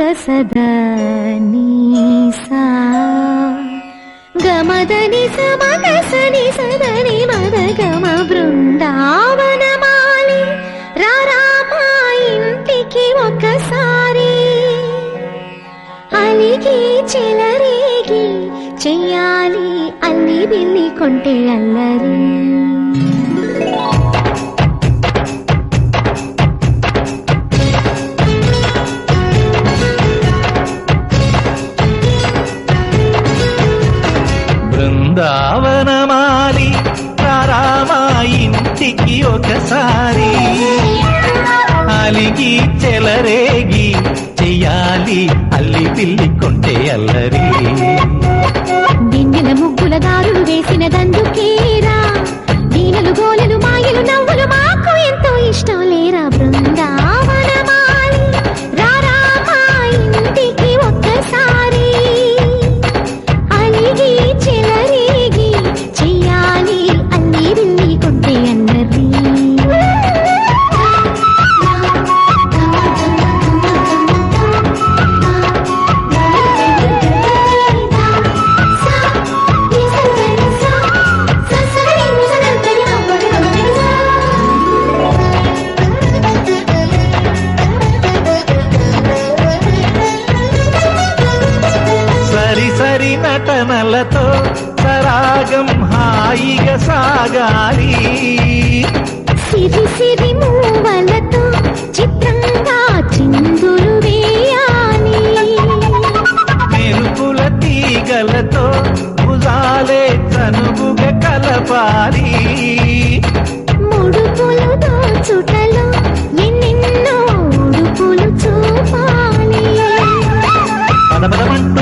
సదా నీసా గమదని సమగసని సదని మద గమ బృందావనమాలి రారామా ఇంటికి ఒకసారి అలిగి చెలరేగి చెయ్యాలి అల్లి బిల్లి కొంటే అల్లరి బృందావనమాలి రారామా ఇంటికి ఒకసారి అలిగి చెలరేగి చెయ్యాలి అల్లి పిల్లి కొంటే అల్లరి దిన్నెల ముగ్గుల దారులు వేసిన దందుకేరా దీనలు గోలెలు మాయలు నవ్వులు మాకు ఎంతో ఇష్టం లేరా బృందావనమాలి రారామా ఇంటికి ఒక్కసారి అలిగి చెలరేగి చెయ్యాలి అల్లి బిల్లి కొంటే అల్లరి సరి నటనలతో సరాగం హాయిగా సాగాలి సిరి సిరి మూవలతో చిత్రంగా చిందులు వేయాలి మెరుపుల తీగలతో భుజాలే చనువుగా కలపాలి ముడుపులు దోచుటలో ఎన్నెన్నో ఉడుపులు చూపాలి పదపదమంటూ